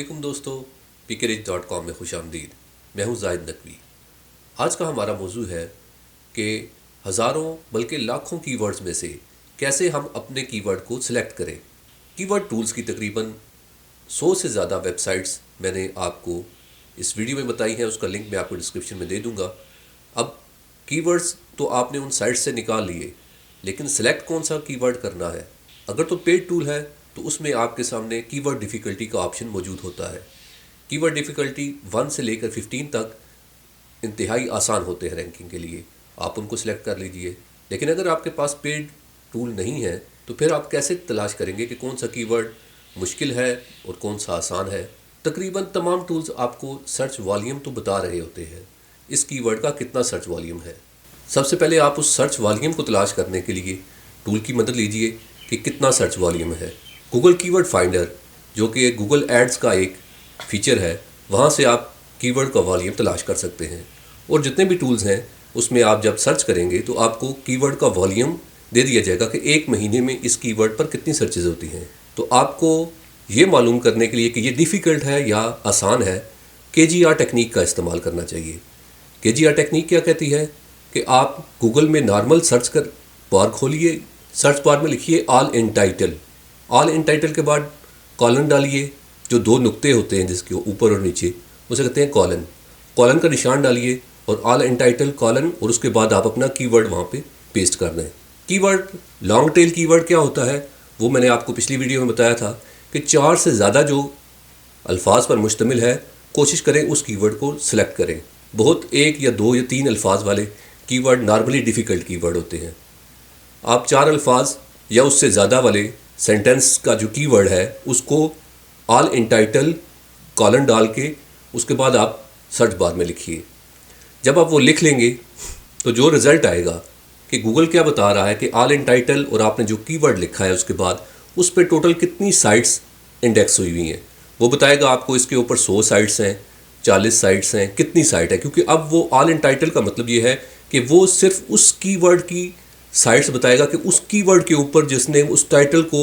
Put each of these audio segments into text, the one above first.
अस्सलामुअलैकुम दोस्तों, pkric.com में खुश आमदीद। मैं हूँ जाहिद नकवी। आज का हमारा मौजू है कि हज़ारों बल्कि लाखों कीवर्ड्स में से कैसे हम अपने कीवर्ड को सिलेक्ट करें। कीवर्ड टूल्स की तकरीबन 100 से ज़्यादा वेबसाइट्स मैंने आपको इस वीडियो में बताई हैं, उसका लिंक मैं आपको डिस्क्रिप्शन में दे दूँगा। अब कीवर्ड्स तो आपने उन साइट्स से निकाल लिए, लेकिन सिलेक्ट कौन सा कीवर्ड करना है। अगर तो पेड टूल है तो उसमें आपके सामने कीवर्ड डिफ़िकल्टी का ऑप्शन मौजूद होता है। कीवर्ड डिफ़िकल्टी 1 से लेकर 15 तक इंतहाई आसान होते हैं रैंकिंग के लिए, आप उनको सिलेक्ट कर लीजिए। लेकिन अगर आपके पास पेड टूल नहीं है तो फिर आप कैसे तलाश करेंगे कि कौन सा कीवर्ड मुश्किल है और कौन सा आसान है। तकरीबन तमाम टूल्स आपको सर्च वॉल्यूम तो बता रहे होते हैं, इस कीवर्ड का कितना सर्च वॉल्यूम है। सबसे पहले आप उस सर्च वॉल्यूम को तलाश करने के लिए टूल की मदद लीजिए कि कितना सर्च वॉल्यूम है। गूगल कीवर्ड फाइंडर, जो कि गूगल एड्स का एक फ़ीचर है, वहाँ से आप कीवर्ड का वॉल्यूम तलाश कर सकते हैं। और जितने भी टूल्स हैं उसमें आप जब सर्च करेंगे तो आपको कीवर्ड का वॉल्यूम दे दिया जाएगा कि एक महीने में इस कीवर्ड पर कितनी सर्चेज होती हैं। तो आपको ये मालूम करने के लिए कि ये डिफ़िकल्ट है या आसान है, KGR टेक्निक का इस्तेमाल करना चाहिए। KGR टेक्निक क्या कहती है कि आप गूगल में नॉर्मल सर्च कर बार खोलिए, सर्च बार में लिखिए all in title. All in title के बाद कॉलन डालिए, जो 2 नुक्ते होते हैं जिसके ऊपर और नीचे, उसे कहते हैं कॉलन। कॉलन का निशान डालिए और ऑल इन टाइटल कॉलन, और उसके बाद आप अपना कीवर्ड वहाँ पे पेस्ट कर दें। कीवर्ड लॉन्ग टेल कीवर्ड क्या होता है वो मैंने आपको पिछली वीडियो में बताया था कि 4 से ज़्यादा जो अल्फाज पर मुश्तमिल है, कोशिश करें उस कीवर्ड को सिलेक्ट करें। बहुत 1 या 2 या 3 अल्फाज वाले कीवर्ड नॉर्मली डिफ़िकल्ट कीवर्ड होते हैं। आप 4 अल्फाज या उससे ज़्यादा वाले सेंटेंस का जो कीवर्ड है उसको ऑल इन टाइटल कॉलन डाल के उसके बाद आप सर्च बार में लिखिए। जब आप वो लिख लेंगे तो जो रिज़ल्ट आएगा कि गूगल क्या बता रहा है कि ऑल इन टाइटल और आपने जो कीवर्ड लिखा है उसके बाद उस पर टोटल कितनी साइट्स इंडेक्स हुई हुई हैं। वो बताएगा आपको इसके ऊपर 100 साइट्स हैं, 40 साइट्स हैं, कितनी साइट है। क्योंकि अब वो ऑल इन टाइटल का मतलब ये है कि वो सिर्फ उस कीवर्ड की साइट्स बताएगा कि उस कीवर्ड के ऊपर जिसने उस टाइटल को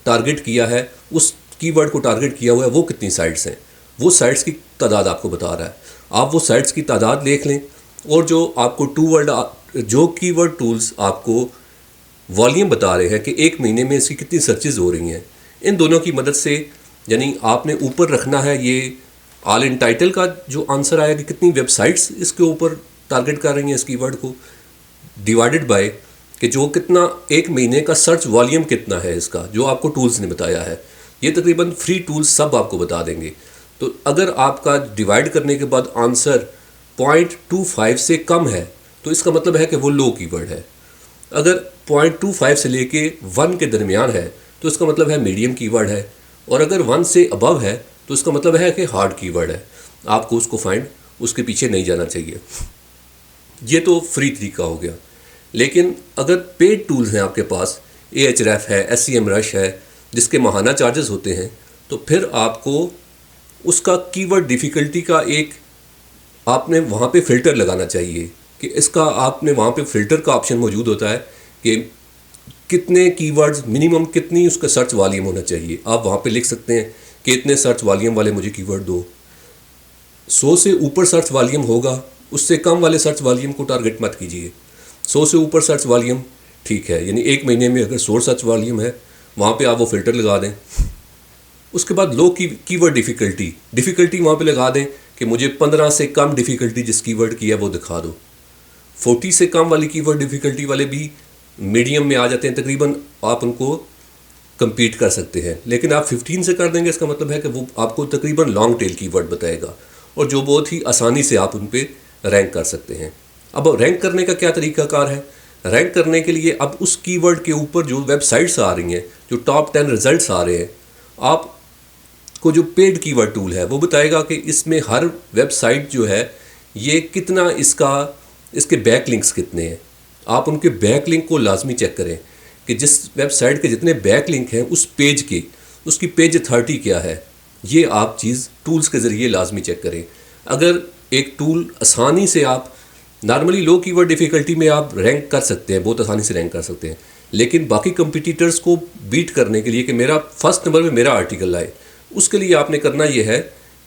टारगेट किया है, उस कीवर्ड को टारगेट किया हुआ है, वो कितनी साइट्स हैं। वो साइट्स की तादाद आपको बता रहा है। आप वो साइट्स की तादाद देख लें और जो आपको जो कीवर्ड टूल्स आपको वॉल्यूम बता रहे हैं कि एक महीने में इसकी कितनी सर्चेज हो रही हैं, इन दोनों की मदद से, यानी आपने ऊपर रखना है ये ऑल इन टाइटल का जो आंसर आया कि कितनी वेबसाइट्स इसके ऊपर टारगेट कर रही हैं इस कीवर्ड को, डिवाइडेड बाय कि जो कितना एक महीने का सर्च वॉल्यूम कितना है इसका, जो आपको टूल्स ने बताया है। ये तकरीबन फ्री टूल्स सब आपको बता देंगे। तो अगर आपका डिवाइड करने के बाद आंसर 0.25 से कम है तो इसका मतलब है कि वो लो कीवर्ड है। अगर 0.25 से लेके 1 के दरमियान है तो इसका मतलब है मीडियम कीवर्ड है, और अगर 1 से अबव है तो इसका मतलब है कि हार्ड कीवर्ड है। आपको उसको फाइंड उसके पीछे नहीं जाना चाहिए। ये तो फ्री तरीका हो गया। लेकिन अगर पेड टूल्स हैं आपके पास, Ahref है, SEMrush है, जिसके माहाना चार्जेस होते हैं, तो फिर आपको उसका कीवर्ड डिफ़िकल्टी का एक आपने वहाँ पे फ़िल्टर लगाना चाहिए कि इसका आपने वहाँ पे फ़िल्टर का ऑप्शन मौजूद होता है कि कितने कीवर्ड्स मिनिमम, कितनी उसका सर्च वॉल्यूम होना चाहिए। आप वहाँ पे लिख सकते हैं कि इतने सर्च वॉल्यूम वाले मुझे कीवर्ड दो। 100 से ऊपर सर्च वॉल्यूम होगा, उससे कम वाले सर्च वॉल्यूम को टारगेट मत कीजिए। 100 से ऊपर सर्च वॉल्यूम ठीक है, यानी एक महीने में अगर 100 सर्च वॉल्यूम है वहाँ पे आप वो फ़िल्टर लगा दें। उसके बाद लो कीवर्ड डिफ़िकल्टी वहाँ पे लगा दें कि मुझे 15 से कम डिफ़िकल्टी जिस कीवर्ड की है वो दिखा दो। 40 से कम वाली कीवर्ड डिफ़िकल्टी वाले भी मीडियम में आ जाते हैं, तकरीबन आप उनको compete कर सकते हैं। लेकिन आप 15 से कर देंगे, इसका मतलब है कि वो आपको तकरीबन लॉन्ग टेल कीवर्ड बताएगा और जो बहुत ही आसानी से आप उन पर रैंक कर सकते हैं। अब रैंक करने का क्या तरीकाकार है? रैंक करने के लिए अब उस कीवर्ड के ऊपर जो वेबसाइट्स आ रही हैं, जो टॉप 10 रिजल्ट्स आ रहे हैं, आपको जो पेड कीवर्ड टूल है वो बताएगा कि इसमें हर वेबसाइट जो है ये कितना इसके बैक लिंक्स कितने हैं। आप उनके बैक लिंक को लाजमी चेक करें कि जिस वेबसाइट के जितने बैक लिंक हैं उस पेज के, उसकी पेज अथॉरिटी क्या है। ये आप चीज़ टूल्स के ज़रिए लाजमी चेक करें। अगर एक टूल आसानी से, आप नॉर्मली लो कीवर्ड डिफ़िकल्टी में आप रैंक कर सकते हैं, बहुत आसानी से रैंक कर सकते हैं, लेकिन बाकी कंपटीटर्स को बीट करने के लिए कि मेरा फर्स्ट नंबर में मेरा आर्टिकल आए, उसके लिए आपने करना ये है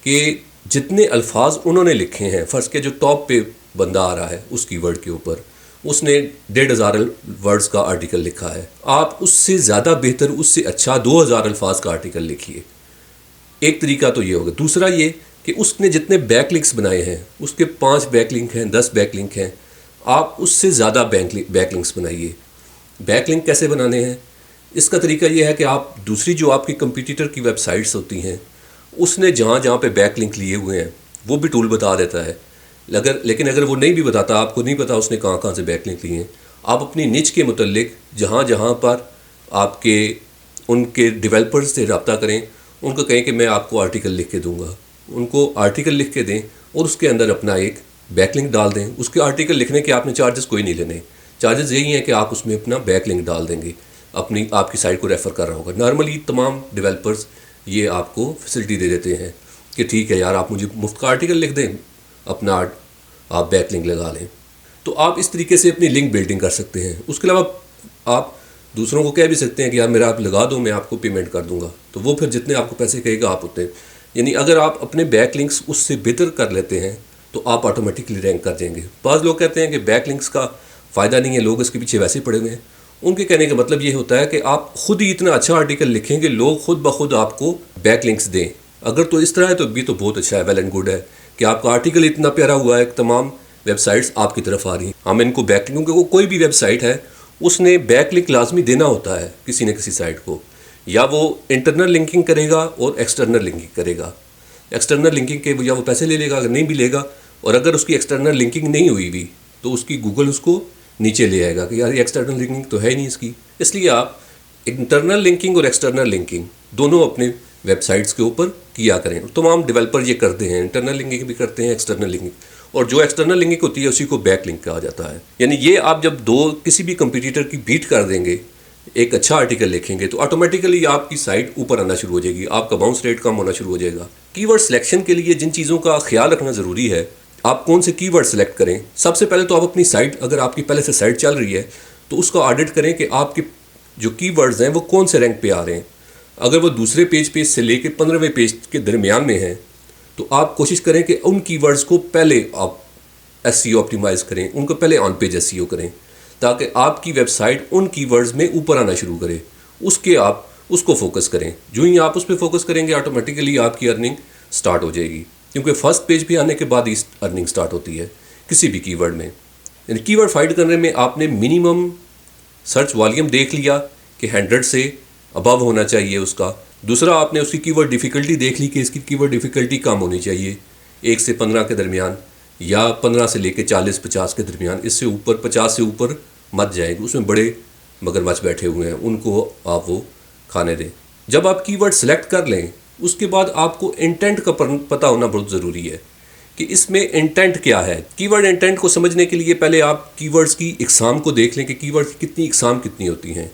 कि जितने अल्फाज उन्होंने लिखे हैं, फ़र्ज़ के जो टॉप पे बंदा आ रहा है उस कीवर्ड के ऊपर, उसने 1,500 वर्ड्स का आर्टिकल लिखा है, आप उससे ज़्यादा बेहतर, उससे अच्छा 2,000 अल्फाज का आर्टिकल लिखिए। एक तरीका तो ये होगा। दूसरा ये कि उसने जितने बैकलिंक्स बनाए हैं, उसके 5 बैकलिंक हैं, 10 बैकलिंक हैं, आप उससे ज़्यादा बैकलिंक्स बनाइए। बैकलिंक कैसे बनाने हैं? इसका तरीका ये है कि आप दूसरी जो आपकी कंपटीटर की वेबसाइट्स होती हैं, उसने जहाँ जहाँ पे बैकलिंक लिए हुए हैं वो भी टूल बता देता है। लेकिन अगर वो नहीं भी बताता, आपको नहीं पता उसने कहाँ कहाँ से बैकलिंक लिए हैं, आप अपनी निच के मुतल्लिक जहाँ जहाँ पर आपके उनके डेवलपर्स से रब्ता करें, उनको कहें कि मैं आपको आर्टिकल लिख के दूंगा, उनको आर्टिकल लिख के दें और उसके अंदर अपना एक बैकलिंक डाल दें। उसके आर्टिकल लिखने के आपने चार्जेस कोई नहीं लेने, चार्जेस यही हैं कि आप उसमें अपना बैकलिंक डाल देंगे, अपनी आपकी साइट को रेफ़र कर रहा होगा। नॉर्मली तमाम डेवलपर्स ये आपको फैसिलिटी दे देते हैं कि ठीक है यार, आप मुझे मुफ्त का आर्टिकल लिख दें, अपना आप बैकलिंक लगा लें। तो आप इस तरीके से अपनी लिंक बिल्डिंग कर सकते हैं। उसके अलावा आप दूसरों को कह भी सकते हैं कि यार मेरा आप लगा दो, मैं आपको पेमेंट कर दूंगा, तो वो फिर जितने आपको पैसे कहेगा आप उतने, यानी अगर आप अपने बैकलिंक्स उससे बेहतर कर लेते हैं तो आप ऑटोमेटिकली रैंक कर जाएंगे। बाज़ लोग कहते हैं कि बैकलिंक्स का फ़ायदा नहीं है, लोग इसके पीछे वैसे ही पड़े हुए हैं। उनके कहने का मतलब ये होता है कि आप खुद ही इतना अच्छा आर्टिकल लिखें कि लोग खुद ब खुद आपको बैकलिंक्स दें। अगर तो इस तरह है तो भी तो बहुत अच्छा है, वेल एंड गुड है कि आपका आर्टिकल इतना प्यारा हुआ है, तमाम वेबसाइट्स आपकी तरफ आ रही हैं। हम इनको बैकलिंक, क्योंकि कोई भी वेबसाइट है उसने बैकलिंक लाजमी देना होता है किसी न किसी साइट को, या वो इंटरनल लिंकिंग करेगा और एक्सटर्नल लिंकिंग करेगा। एक्सटर्नल लिंकिंग के या वो पैसे ले लेगा, अगर नहीं भी लेगा, और अगर उसकी एक्सटर्नल लिंकिंग नहीं हुई भी तो उसकी गूगल उसको नीचे ले आएगा कि यार ये एक्सटर्नल लिंकिंग तो है ही नहीं इसकी। इसलिए आप इंटरनल लिंकिंग और एक्सटर्नल लिंकिंग दोनों अपने वेबसाइट्स के ऊपर किया करें। तमाम डेवलपर ये करते हैं, इंटरनल लिंकिंग भी करते हैं, एक्सटर्नल लिंकिंग, और जो एक्सटर्नल लिंकिंग होती है उसी को बैक लिंक कहा जाता है। यानी ये आप जब किसी भी कंपटीटर की बीट कर देंगे, एक अच्छा आर्टिकल लिखेंगे, तो ऑटोमेटिकली आपकी साइट ऊपर आना शुरू हो जाएगी, आपका बाउंस रेट कम होना शुरू हो जाएगा। कीवर्ड सिलेक्शन के लिए जिन चीज़ों का ख्याल रखना ज़रूरी है, आप कौन से कीवर्ड सेलेक्ट करें। सबसे पहले तो आप अपनी साइट, अगर आपकी पहले से साइट चल रही है तो उसका ऑडिट करें कि आपके जो कीवर्ड्स हैं वो कौन से रैंक पे आ रहे हैं। अगर वो दूसरे पेज से लेके 15वें पेज के दरमियान में हैं तो आप कोशिश करें कि उन कीवर्ड्स को पहले आप एसईओ ऑप्टिमाइज़ करें, उनको पहले ऑन पेज एसईओ करें, ताकि आपकी वेबसाइट उन कीवर्ड्स में ऊपर आना शुरू करे। आप उसको फोकस करें। जो ही आप उस पर फोकस करेंगे ऑटोमेटिकली आपकी अर्निंग स्टार्ट हो जाएगी, क्योंकि फर्स्ट पेज पे आने के बाद ही अर्निंग स्टार्ट होती है किसी भी कीवर्ड में। यानी कीवर्ड फाइंड करने में आपने मिनिमम सर्च वॉल्यूम देख लिया कि 100 से अबव होना चाहिए उसका। दूसरा, आपने उसकी कीवर्ड डिफ़िकल्टी देख ली कि इसकी कीवर्ड डिफ़िकल्टी कम होनी चाहिए, 1 से 15 के दरमियान, या 15 से लेके 40-50 के दरमियान। इससे ऊपर 50 से ऊपर मत जाएंगे, उसमें बड़े मगरमच्छ बैठे हुए हैं, उनको आप वो खाने दें। जब आप कीवर्ड सेलेक्ट कर लें उसके बाद आपको इंटेंट का पता होना बहुत ज़रूरी है कि इसमें इंटेंट क्या है। कीवर्ड इंटेंट को समझने के लिए पहले आप कीवर्ड्स की इकसाम को देख लें कि कीवर्ड्स की कितनी इकसाम कितनी होती हैं।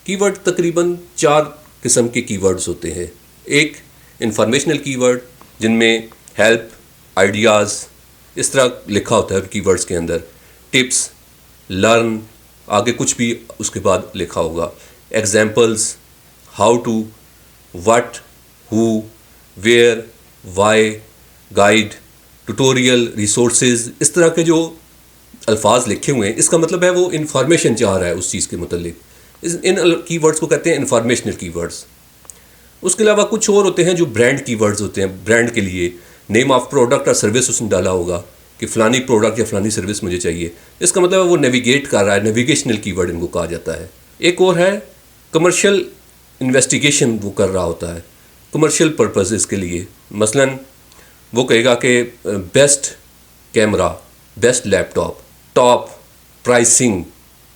कीवर्ड तकरीबन 4 किस्म के कीवर्ड्स होते हैं। एक इंफॉर्मेशनल कीवर्ड, जिनमें हेल्प, आइडियाज़, इस तरह लिखा होता है कीवर्ड्स के अंदर, टिप्स, लर्न, आगे कुछ भी उसके बाद लिखा होगा, examples, how to, what, who, where, why, guide, tutorial, resources, इस तरह के जो अल्फाज लिखे हुए हैं, इसका मतलब है वो इन्फॉर्मेशन चाह रहा है उस चीज़ के मुतल्लिक। इन कीवर्ड्स को कहते हैं इन्फॉर्मेशनल कीवर्ड्स। उसके अलावा कुछ और होते हैं जो ब्रांड कीवर्ड्स होते हैं। ब्रांड के लिए नेम ऑफ प्रोडक्ट और सर्विस उसने डाला होगा कि फ़लानी प्रोडक्ट या फ़लानी सर्विस मुझे चाहिए, इसका मतलब है वो नेविगेट कर रहा है, नेविगेशनल कीवर्ड इनको कहा जाता है। एक और है कमर्शियल इन्वेस्टिगेशन, वो कर रहा होता है कमर्शियल पर्पसेस के लिए। मसलन वो कहेगा कि best camera, best laptop, top pricing,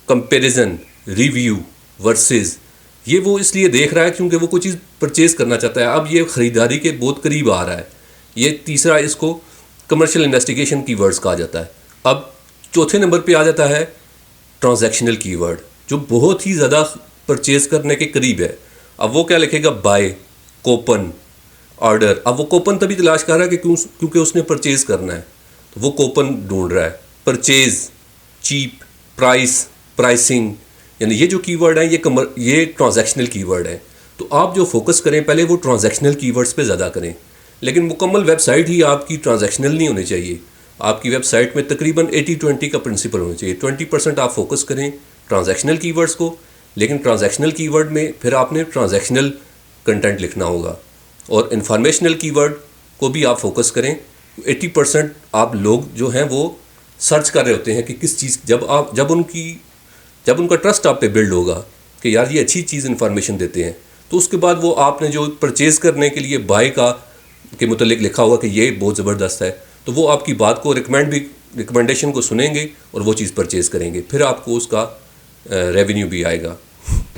comparison, review versus, ये वो इसलिए देख रहा है क्योंकि वो कोई चीज़ परचेज़ करना चाहता है। अब ये ख़रीदारी के बहुत करीब आ रहा है। ये तीसरा, इसको कमर्शियल इन्वेस्टिगेशन कीवर्ड्स कहा जाता है। अब चौथे नंबर पे आ जाता है ट्रांजैक्शनल कीवर्ड, जो बहुत ही ज़्यादा परचेज़ करने के करीब है। अब वो क्या लिखेगा, बाय, कूपन, ऑर्डर। अब वो कूपन तभी तलाश कर रहा है कि क्योंकि उसने परचेज़ करना है, तो वो कूपन ढूंढ रहा है। परचेज़, चीप, प्राइस, प्राइसिंग, यानी ये जो कीवर्ड है ये ट्रांजैक्शनल कीवर्ड है। तो तो आप जो फोकस करें पहले वो ट्रांजैक्शनल कीवर्ड्स पे ज़्यादा करें। लेकिन मुकम्मल वेबसाइट ही आपकी ट्रांजैक्शनल नहीं होनी चाहिए। आपकी वेबसाइट में तकरीबन 80-20 का प्रिंसिपल होना चाहिए। 20% आप फोकस करें ट्रांजैक्शनल कीवर्ड्स को, लेकिन ट्रांजैक्शनल कीवर्ड में फिर आपने ट्रांजैक्शनल कंटेंट लिखना होगा। और इन्फॉर्मेशनल कीवर्ड को भी आप फोकस करें। 80% आप लोग जो हैं वो सर्च कर रहे होते हैं कि किस चीज़, जब उनका ट्रस्ट आप पे बिल्ड होगा कि यार ये अच्छी चीज़ इन्फॉर्मेशन देते हैं, तो उसके बाद वो आपने जो परचेज़ करने के लिए बाय का के मुतल्लिक लिखा होगा कि ये बहुत ज़बरदस्त है, तो वो आपकी बात को रिकमेंडेशन को सुनेंगे और वो चीज़ परचेज़ करेंगे, फिर आपको उसका रेवेन्यू भी आएगा।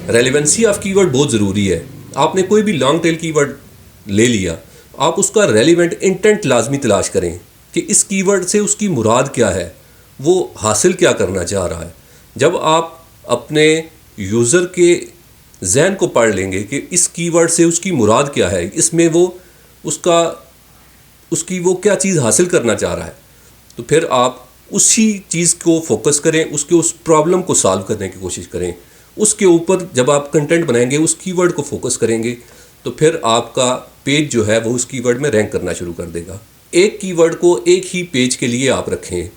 रेलेवेंसी ऑफ कीवर्ड बहुत ज़रूरी है। आपने कोई भी लॉन्ग टेल कीवर्ड ले लिया, आप उसका रेलिवेंट इंटेंट लाजमी तलाश करें कि इस कीवर्ड से उसकी मुराद क्या है, वो हासिल क्या करना चाह रहा है। जब आप अपने यूज़र के जहन को पढ़ लेंगे कि इस कीवर्ड से उसकी मुराद क्या है, इसमें वो उसकी वो क्या चीज़ हासिल करना चाह रहा है, तो फिर आप उसी चीज़ को फोकस करें, उस प्रॉब्लम को सॉल्व करने की कोशिश करें। उसके ऊपर जब आप कंटेंट बनाएंगे, उस कीवर्ड को फोकस करेंगे, तो फिर आपका पेज जो है वो उस कीवर्ड में रैंक करना शुरू कर देगा। एक कीवर्ड को एक ही पेज के लिए आप रखें,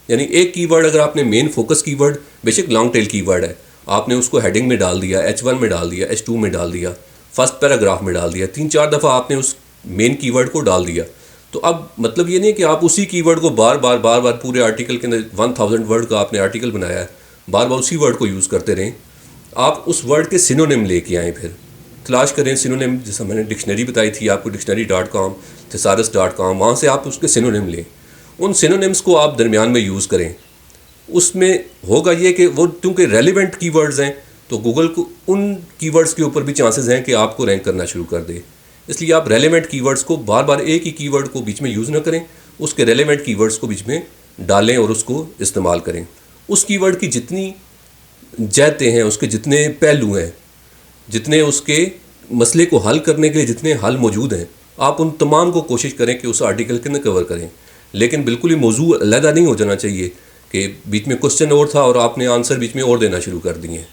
यानी एक कीवर्ड अगर आपने मेन फोकस कीवर्ड, बेशक लॉन्ग टेल कीवर्ड है, आपने उसको हेडिंग में डाल दिया, H1 में डाल दिया, H2 में डाल दिया, फर्स्ट पैराग्राफ में डाल दिया, 3-4 दफ़ा आपने उस मेन कीवर्ड को डाल दिया, तो अब मतलब ये नहीं कि आप उसी कीवर्ड को बार बार पूरे आर्टिकल के अंदर 1000 वर्ड का आपने आर्टिकल बनाया है, बार बार उसी वर्ड को यूज़ करते रहें। आप उस वर्ड के सिनोनिम लेके आएँ, फिर तलाश करें सिनोनिम। जैसा मैंने डिक्शनरी बताई थी आपको, dictionary.com, thesaurus.com, वहाँ से आप उसके सिनोनिम लें। उन सिनोनिम्स को आप दरमियान में यूज़ करें। उसमें होगा ये कि वो क्योंकि रेलिवेंट कीवर्ड्स हैं, तो गूगल को उन कीवर्ड्स के ऊपर भी चांसेस हैं कि आपको रैंक करना शुरू कर दे। इसलिए आप रेलिवेंट कीवर्ड्स को बार बार एक ही कीवर्ड को बीच में यूज़ ना करें, उसके रेलिवेंट कीवर्ड्स को बीच में डालें और उसको इस्तेमाल करें। उस कीवर्ड की जितनी जहतें हैं, उसके जितने पहलू हैं, जितने उसके मसले को हल करने के लिए जितने हल मौजूद हैं, आप उन तमाम को कोशिश करें कि उस आर्टिकल के अंदर कवर करें। लेकिन बिल्कुल ही मौजू अलग नहीं हो जाना चाहिए कि बीच में क्वेश्चन और था और आपने आंसर बीच में और देना शुरू कर दिए हैं।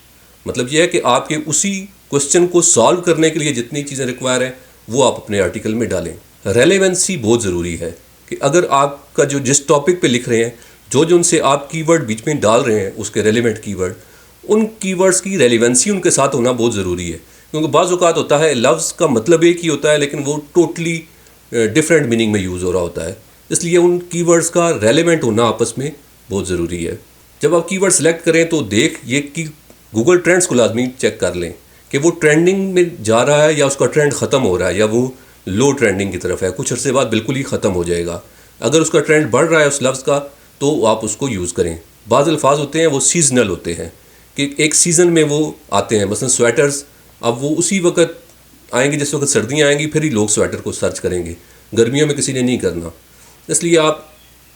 मतलब यह है कि आपके उसी क्वेश्चन को सॉल्व करने के लिए जितनी चीज़ें रिक्वायर हैं वो आप अपने आर्टिकल में डालें। रेलेवेंसी बहुत ज़रूरी है कि अगर आपका जो जिस टॉपिक पे लिख रहे हैं, जो उनसे आप कीवर्ड बीच में डाल रहे हैं, उसके रेलेवेंट कीवर्ड, उन कीवर्ड्स की रेलेवेंसी उनके साथ होना बहुत ज़रूरी है। क्योंकि बाज़ औक़ात होता है लफ्ज़ का मतलब एक ही होता है, लेकिन वो टोटली डिफरेंट मीनिंग में यूज़ हो रहा होता है। इसलिए उन कीवर्ड्स का रेलेवेंट होना आपस में बहुत ज़रूरी है। जब आप कीवर्ड सेलेक्ट करें तो ये कि गूगल ट्रेंड्स को लाजमी चेक कर लें कि वो ट्रेंडिंग में जा रहा है या उसका ट्रेंड ख़त्म हो रहा है, या वो लो ट्रेंडिंग की तरफ है, कुछ अर्से बाद बिल्कुल ही ख़त्म हो जाएगा। अगर उसका ट्रेंड बढ़ रहा है उस लफ्ज़ का, तो आप उसको यूज़ करें। बाज़ अल्फाज होते हैं वो सीजनल होते हैं कि एक सीज़न में वो आते हैं, मसलन स्वेटर्स, अब वो उसी वक्त आएंगे जिस वक्त सर्दियाँ आएंगी, फिर ही लोग स्वेटर को सर्च करेंगे, गर्मियों में किसी ने नहीं करना। इसलिए आप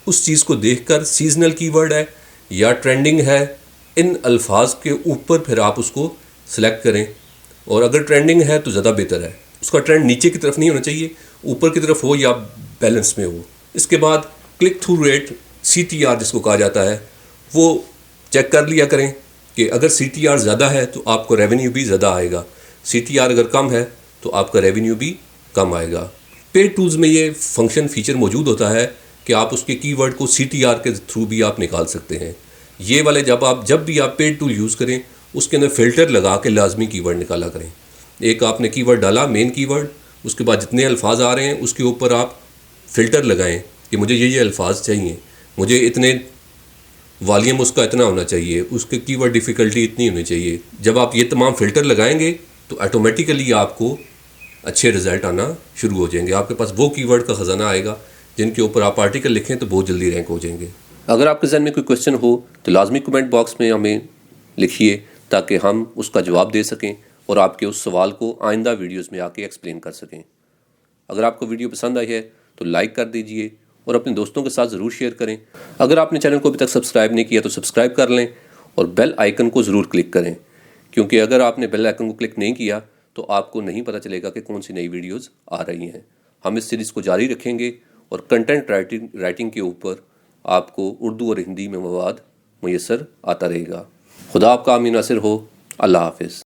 उस चीज़ को देखकर सीजनल कीवर्ड है या ट्रेंडिंग है, इन अल्फाज के ऊपर फिर आप उसको सिलेक्ट करें। और अगर ट्रेंडिंग है तो ज़्यादा बेहतर है, उसका ट्रेंड नीचे की तरफ नहीं होना चाहिए, ऊपर की तरफ हो या बैलेंस में हो। इसके बाद क्लिक थ्रू रेट, CTR जिसको कहा जाता है, वो चेक कर लिया करें कि अगर CTR ज़्यादा है तो आपको रेवेन्यू भी ज़्यादा आएगा, CTR अगर कम है तो आपका रेवेन्यू भी कम आएगा। पेड टूल्स में ये फंक्शन फीचर मौजूद होता है कि आप उसके कीवर्ड को CTR के थ्रू भी आप निकाल सकते हैं। ये वाले जब भी आप पेड टूल यूज़ करें, उसके अंदर फ़िल्टर लगा के लाजमी कीवर्ड निकाला करें। एक आपने कीवर्ड डाला मेन कीवर्ड, उसके बाद जितने अल्फाज आ रहे हैं उसके ऊपर आप फ़िल्टर लगाएं कि मुझे ये अल्फाज चाहिए, मुझे इतने वॉल्यूम उसका इतना होना चाहिए, उसके कीवर्ड डिफ़िकल्टी इतनी होनी चाहिए। जब आप ये तमाम फ़िल्टर लगाएंगे तो ऑटोमेटिकली आपको अच्छे रिज़ल्ट आना शुरू हो जाएंगे। आपके पास वो कीवर्ड का ख़जाना आएगा जिनके ऊपर आप आर्टिकल लिखें तो बहुत जल्दी रैंक हो जाएंगे। अगर आपके जहन में कोई क्वेश्चन हो तो लाजमी कमेंट बॉक्स में हमें लिखिए ताकि हम उसका जवाब दे सकें और आपके उस सवाल को आइंदा वीडियोस में आके एक्सप्लेन कर सकें। अगर आपको वीडियो पसंद आई है तो लाइक कर दीजिए और अपने दोस्तों के साथ ज़रूर शेयर करें। अगर आपने चैनल को अभी तक सब्सक्राइब नहीं किया तो सब्सक्राइब कर लें और बेल आइकन को ज़रूर क्लिक करें, क्योंकि अगर आपने बेल आइकन को क्लिक नहीं किया तो आपको नहीं पता चलेगा कि कौन सी नई वीडियोज़ आ रही हैं। हम इस सीरीज़ को जारी रखेंगे और कंटेंट राइटिंग के ऊपर आपको उर्दू और हिंदी में मवाद मुयस्सर आता रहेगा। खुदा आपका आमीन नासिर हो। अल्लाह हाफिज़।